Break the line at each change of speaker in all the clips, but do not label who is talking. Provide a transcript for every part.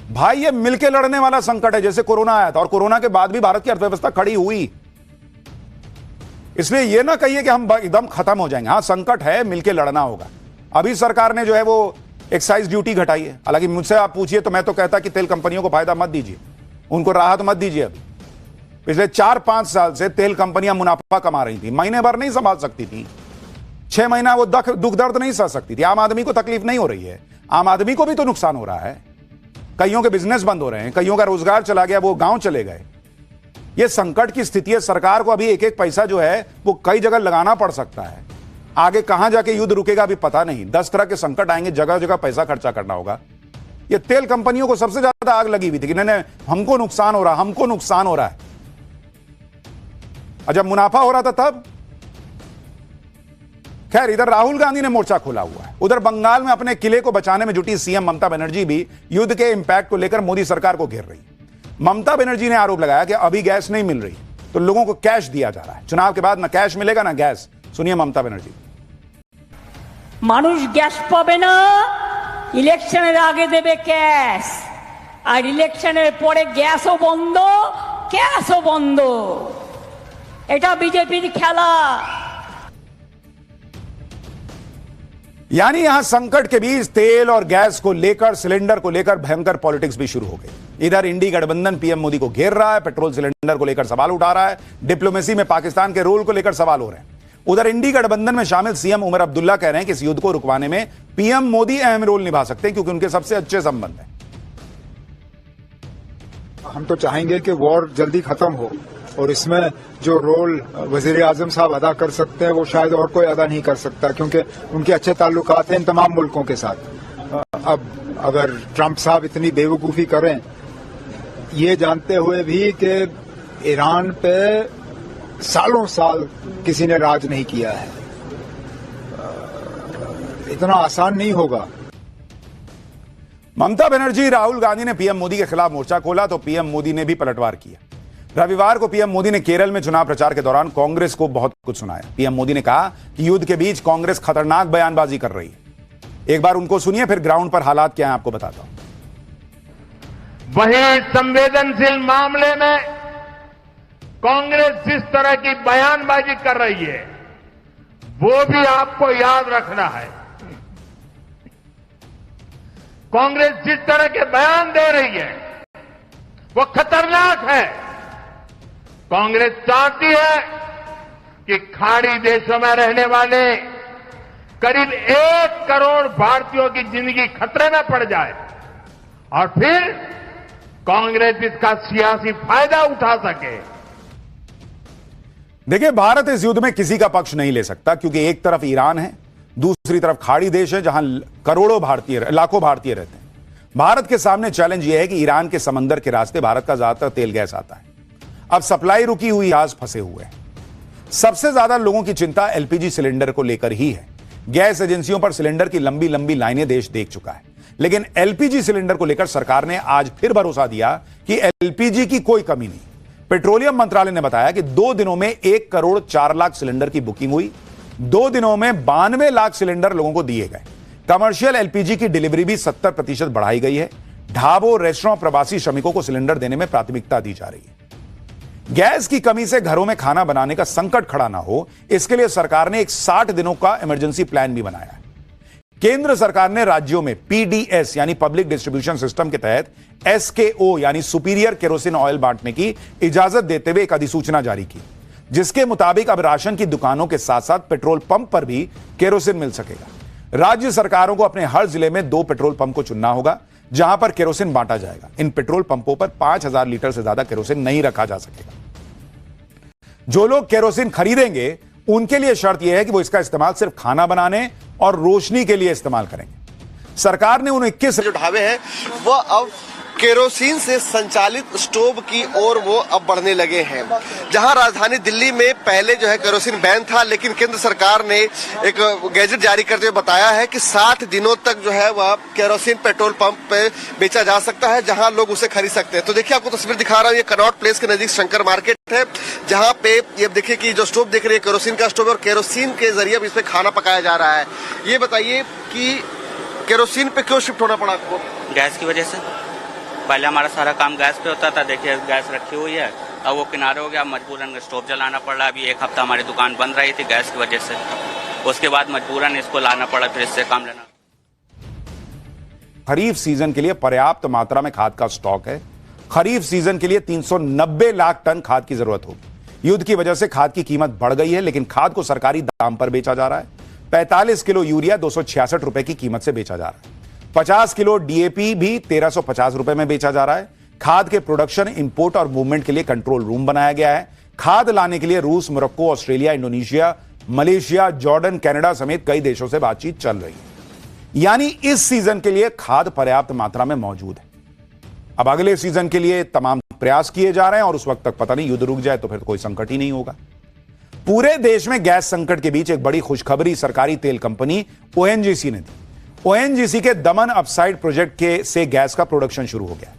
भाई ये मिलके लड़ने वाला संकट है। जैसे कोरोना आया था और कोरोना के बाद भी भारत की अर्थव्यवस्था खड़ी हुई, इसलिए ये ना कहिए कि हम एकदम खत्म हो जाएंगे। हां, संकट है, मिलके लड़ना होगा। अभी सरकार ने जो है वो एक्साइज ड्यूटी घटाई है। हालांकि मुझसे आप पूछिए तो मैं तो कहता कि तेल कंपनियों को फायदा मत दीजिए, उनको राहत मत दीजिए। अभी पिछले 4-5 साल से तेल कंपनियां मुनाफा कमा रही थी, महीने भर नहीं संभाल सकती थी, 6 महीना वो दुख दर्द नहीं सह सकती थी। आम आदमी को तकलीफ नहीं हो रही है, आम आदमी को भी तो नुकसान हो रहा है। कईयों के बिजनेस बंद हो रहे हैं, कईयों का रोजगार चला गया, वो गांव चले गए। ये संकट की स्थिति है। सरकार को अभी एक एक पैसा जो है वो कई जगह लगाना पड़ सकता है। आगे कहां जाके युद्ध रुकेगा अभी पता नहीं। 10 तरह के संकट आएंगे, जगह जगह पैसा खर्चा करना होगा। ये तेल कंपनियों को सबसे ज्यादा आग लगी हुई थी कि नहीं, हमको नुकसान हो रहा, हमको नुकसान हो रहा है। और जब मुनाफा हो रहा था तब खैर इधर राहुल गांधी ने मोर्चा खोला हुआ है। उधर बंगाल में अपने किले को बचाने में जुटी सीएम ममता बनर्जी भी युद्ध के इंपैक्ट को लेकर मोदी सरकार को घेर रही है। ममता बनर्जी ने आरोप लगाया कि अभी गैस नहीं मिल रही तो लोगों को कैश दिया जा रहा है। चुनाव के बाद ना कैश मिलेगा ना गैस। सुनिए ममता बनर्जी।
মানুষ গ্যাস পাবে না, ইলেকশনের আগে দেবে ক্যাশ, আর ইলেকশনের পরে গ্যাসও বন্ধ, ক্যাশও বন্ধ। এটা বিজেপির খেলা।
यानी यहां संकट के बीच तेल और गैस को लेकर, सिलेंडर को लेकर भयंकर पॉलिटिक्स भी शुरू हो गई। इधर इंडी गठबंधन पीएम मोदी को घेर रहा है, पेट्रोल सिलेंडर को लेकर सवाल उठा रहा है, डिप्लोमेसी में पाकिस्तान के रोल को लेकर सवाल हो रहे हैं। उधर इंडी गठबंधन में शामिल सीएम उमर अब्दुल्ला कह रहे हैं कि इस युद्ध को रुकवाने में पीएम मोदी अहम रोल निभा सकते हैं क्योंकि उनके सबसे अच्छे संबंध हैं।
हम तो चाहेंगे कि वॉर जल्दी खत्म हो और इसमें जो रोल वजीर आजम साहब अदा कर सकते हैं वो शायद और कोई अदा नहीं कर सकता क्योंकि उनके अच्छे ताल्लुकात हैं इन तमाम मुल्कों के साथ। अब अगर ट्रंप साहब इतनी बेवकूफ़ी करें ये जानते हुए भी कि ईरान पे सालों साल किसी ने राज नहीं किया है, इतना आसान नहीं होगा।
ममता बनर्जी, राहुल गांधी ने पीएम मोदी के खिलाफ मोर्चा खोला तो पीएम मोदी ने भी पलटवार किया। रविवार को पीएम मोदी ने केरल में चुनाव प्रचार के दौरान कांग्रेस को बहुत कुछ सुनाया। पीएम मोदी ने कहा कि युद्ध के बीच कांग्रेस खतरनाक बयानबाजी कर रही है। एक बार उनको सुनिए, फिर ग्राउंड पर हालात क्या हैं आपको बताता हूं।
वही संवेदनशील मामले में कांग्रेस जिस तरह की बयानबाजी कर रही है वो भी आपको याद रखना है। कांग्रेस जिस तरह के बयान दे रही है वो खतरनाक है। कांग्रेस चाहती है कि खाड़ी देशों में रहने वाले करीब 1 करोड़ भारतीयों की जिंदगी खतरे में पड़ जाए और फिर कांग्रेस इसका सियासी फायदा उठा सके।
देखिए, भारत इस युद्ध में किसी का पक्ष नहीं ले सकता क्योंकि एक तरफ ईरान है, दूसरी तरफ खाड़ी देश है जहां लाखों भारतीय रहते हैं। भारत के सामने चैलेंज यह है कि ईरान के समंदर के रास्ते भारत का ज्यादातर तेल गैस आता है। अब सप्लाई रुकी हुई, जहाज फंसे हुए हैं। सबसे ज्यादा लोगों की चिंता एलपीजी सिलेंडर को लेकर ही है। गैस एजेंसियों पर सिलेंडर की लंबी लंबी लाइनें देश देख चुका है, लेकिन एलपीजी सिलेंडर को लेकर सरकार ने आज फिर भरोसा दिया कि एलपीजी की कोई कमी नहीं। पेट्रोलियम मंत्रालय ने बताया कि 2 दिनों में 1 करोड़ 4 लाख सिलेंडर की बुकिंग हुई। 2 दिनों में 92 लाख सिलेंडर लोगों को दिए गए। कमर्शियल एलपीजी की डिलीवरी भी 70% बढ़ाई गई है। ढाबों, रेस्टोरेंट, प्रवासी श्रमिकों को सिलेंडर देने में प्राथमिकता दी जा रही है। गैस की कमी से घरों में खाना बनाने का संकट खड़ा ना हो, इसके लिए सरकार ने एक 60 दिनों का इमरजेंसी प्लान भी बनाया है। केंद्र सरकार ने राज्यों में पीडीएस यानी पब्लिक डिस्ट्रीब्यूशन सिस्टम के तहत एसकेओ यानी सुपीरियर केरोसिन ऑयल बांटने की इजाजत देते हुए एक अधिसूचना जारी की, जिसके मुताबिक अब राशन की दुकानों के साथ साथ पेट्रोल पंप पर भी केरोसिन मिल सकेगा। राज्य सरकारों को अपने हर जिले में 2 पेट्रोल पंप को चुनना होगा जहां पर केरोसिन बांटा जाएगा। इन पेट्रोल पंपों पर 5000 लीटर से ज्यादा केरोसिन नहीं रखा जा सकेगा। जो लोग केरोसिन खरीदेंगे उनके लिए शर्त यह है कि वो इसका इस्तेमाल सिर्फ खाना बनाने और रोशनी के लिए इस्तेमाल करेंगे। सरकार ने उन 21
जो ढाबे हैं वो अब केरोसिन से संचालित स्टोव की ओर वो अब बढ़ने लगे हैं। जहां राजधानी दिल्ली में पहले जो है केरोसिन बैन था, लेकिन केंद्र सरकार ने एक गैजेट जारी करते हुए बताया है कि 60 दिनों तक जो है वह केरोसिन पेट्रोल पंप पे बेचा जा सकता है जहां लोग उसे खरीद सकते हैं। तो देखिए, आपको तस्वीर दिखा रहा हूँ, ये कनॉट प्लेस के नजदीक शंकर मार्केट है जहां पे ये देखिए कि जो स्टोव देख रही है केरोसिन का स्टोव और केरोसिन के जरिए इस पे खाना पकाया जा रहा है। ये बताइए कि केरोसिन पे क्यों शिफ्ट होना पड़ा आपको?
गैस की वजह से। पहले हमारा सारा काम गैस पे होता था, देखिए गैस रखी हुई है, अब वो किनारे हो गया, मजबूरन स्टोव जलाना पड़ रहा है। अभी 1 हफ्ता हमारी दुकान बंद रही थी गैस की वजह से, उसके बाद मजबूरन इसको लाना पड़ा, फिर इससे काम लेना।
खरीफ सीजन के लिए पर्याप्त मात्रा में खाद का स्टॉक है। खरीफ सीजन के लिए 390 लाख टन खाद की जरूरत होगी। युद्ध की वजह से खाद की कीमत बढ़ गई है, लेकिन खाद को सरकारी दाम पर बेचा जा रहा है। 45 किलो यूरिया 266 रुपए की कीमत से बेचा जा रहा है। 50 किलो डीएपी भी 1350 रुपए में बेचा जा रहा है। खाद के प्रोडक्शन, इंपोर्ट और मूवमेंट के लिए कंट्रोल रूम बनाया गया है। खाद लाने के लिए रूस, Morocco, Australia, Indonesia, Malaysia, Jordan, Canada समेत कई देशों से बातचीत चल रही है। यानी इस सीजन के लिए खाद पर्याप्त मात्रा में मौजूद है। अब अगले सीजन के लिए तमाम प्रयास किए जा रहे हैं और उस वक्त तक पता नहीं युद्ध रुक जाए तो फिर कोई संकट ही नहीं होगा। पूरे देश में गैस संकट के बीच एक बड़ी खुशखबरी सरकारी तेल कंपनी ओएनजीसी ने दी। ओएनजीसी के दमन अपसाइड प्रोजेक्ट से गैस का प्रोडक्शन शुरू हो गया।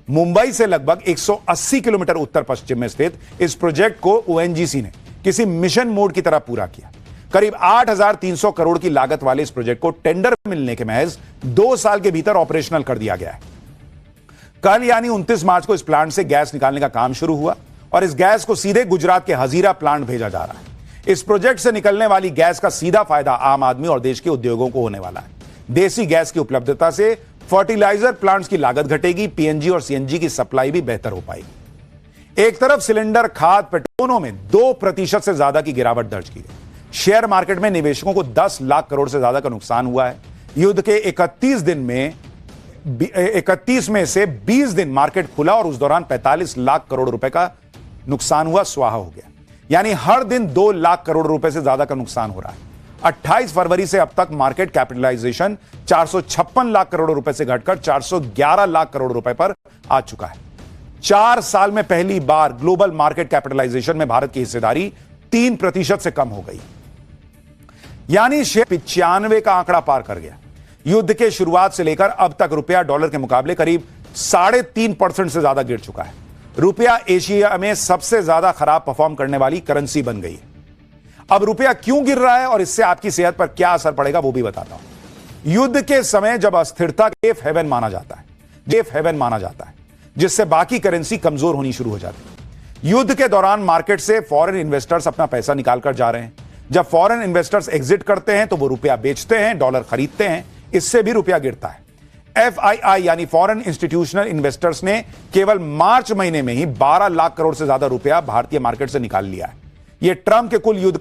मुंबई से लगभग 180 किलोमीटर उत्तर पश्चिम में स्थित इस प्रोजेक्ट को ओएनजीसी ने किसी मिशन मोड की तरह पूरा किया। करीब 8,300 करोड़ की लागत वाले इस प्रोजेक्ट को टेंडर मिलने के महज 2 साल के भीतर ऑपरेशनल कर दिया गया है। कल यानी 29 मार्च को इस प्लांट से गैस निकालने का काम शुरू हुआ और इस गैस को सीधे गुजरात के हजीरा प्लांट भेजा जा रहा है। इस प्रोजेक्ट से निकलने वाली गैस का सीधा फायदा आम आदमी और देश के उद्योगों को होने वाला है। देसी गैस की उपलब्धता से फर्टिलाइजर प्लांट्स की लागत घटेगी, पीएनजी और सीएनजी की सप्लाई भी बेहतर हो पाएगी। एक तरफ सिलेंडर, खाद, पेट्रोलों में 2% से ज्यादा की गिरावट दर्ज की गई। शेयर मार्केट में निवेशकों को 10 लाख करोड़ से ज्यादा का नुकसान हुआ है। युद्ध के 31 में से 20 दिन मार्केट खुला और उस दौरान 45 लाख करोड़ रुपए का नुकसान हुआ, स्वाहा हो गया। यानी हर दिन 2 लाख करोड़ रुपए से ज्यादा का नुकसान हो रहा है। 28 फरवरी से अब तक मार्केट कैपिटलाइजेशन 456 लाख करोड़ रुपए से घटकर 411 लाख करोड़ रुपए पर आ चुका है। 4 साल में पहली बार ग्लोबल मार्केट कैपिटलाइजेशन में भारत की हिस्सेदारी 3% से कम हो गई। यानी शेयर 95 का आंकड़ा पार कर गया। युद्ध के शुरुआत से लेकर अब तक रुपया डॉलर के मुकाबले करीब 3.5% से ज्यादा गिर चुका है। रुपया एशिया में सबसे ज्यादा खराब परफॉर्म करने वाली करेंसी बन गई है। अब रुपया क्यों गिर रहा है और इससे आपकी सेहत पर क्या असर पड़ेगा वो भी बताता हूं। युद्ध के समय जब अस्थिरता सेफ हेवन माना जाता है, जिससे बाकी करेंसी कमजोर होनी शुरू हो जाती है। युद्ध के दौरान मार्केट से फॉरेन इन्वेस्टर्स अपना पैसा निकालकर जा रहे हैं। जब फॉरेन इन्वेस्टर्स एग्जिट करते हैं तो वो रुपया बेचते हैं, डॉलर खरीदते हैं, इससे भी रुपया गिरता है। FII यानी फॉरेन इंस्टीट्यूशनल इन्वेस्टर्स ने केवल मार्च महीने में ही 12 लाख करोड़ से ज्यादा रुपया भारतीय मार्केट से निकाल लिया है। यह ट्रंप के कुल युद्ध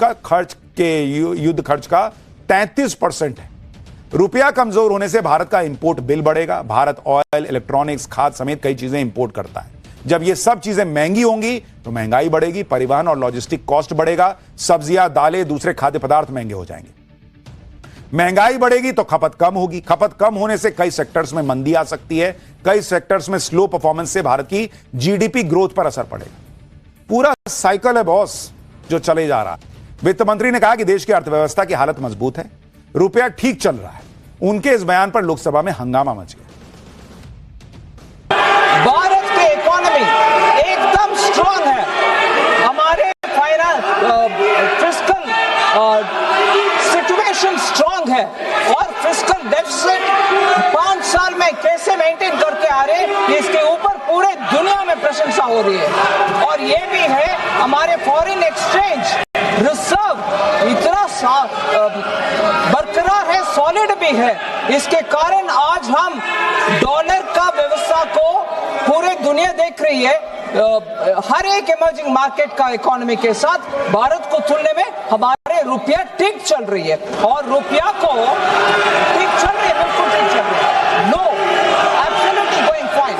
खर्च का 33% है। रुपया कमजोर होने से भारत का इंपोर्ट बिल बढ़ेगा। भारत ऑयल, इलेक्ट्रॉनिक्स, खाद समेत कई चीजें इंपोर्ट करता है। जब ये सब चीजें महंगी होंगी तो महंगाई बढ़ेगी, परिवहन और लॉजिस्टिक कॉस्ट बढ़ेगा, सब्जियां, दालें, दूसरे खाद्य पदार्थ महंगे हो जाएंगे। महंगाई बढ़ेगी तो खपत कम होगी। खपत कम होने से कई सेक्टर्स में मंदी आ सकती है। कई सेक्टर्स में स्लो परफॉर्मेंस से भारत की जीडीपी ग्रोथ पर असर पड़ेगा। पूरा साइकिल है बॉस जो चले जा रहा है। वित्त मंत्री ने कहा कि देश की अर्थव्यवस्था की हालत मजबूत है, रुपया ठीक चल रहा है। उनके इस बयान पर लोकसभा में हंगामा मच गया।
भारत की इकोनॉमी एकदम स्ट्रांग है। हमारे फिस्कल सिचुएशन स्ट्रांग है और फिस्कल डेफिसिट 5 साल में कैसे मेंटेन करके आ रहे हैं, इसके ऊपर पूरे दुनिया में प्रशंसा हो रही है। और ये भी है हमारे फॉरेन एक्सचेंज रिजर्व इतना बरकरार है, सॉलिड भी है। इसके कारण आज हम डॉलर का व्यवस्था को पूरे दुनिया देख रही है। हर एक इमर्जिंग मार्केट का इकोनॉमी के साथ भारत को तुलने में हमारे रुपया ठीक चल रही है और रुपया को ठीक चल रही है, बिल्कुल ठीक चल रही है। No, absolutely going fine.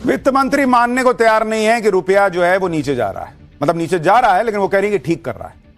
वित्त मंत्री मानने को तैयार नहीं है कि रुपया जो है वो नीचे जा रहा है, मतलब नीचे जा रहा है, लेकिन वो कह रही है कि ठीक कर रहा है।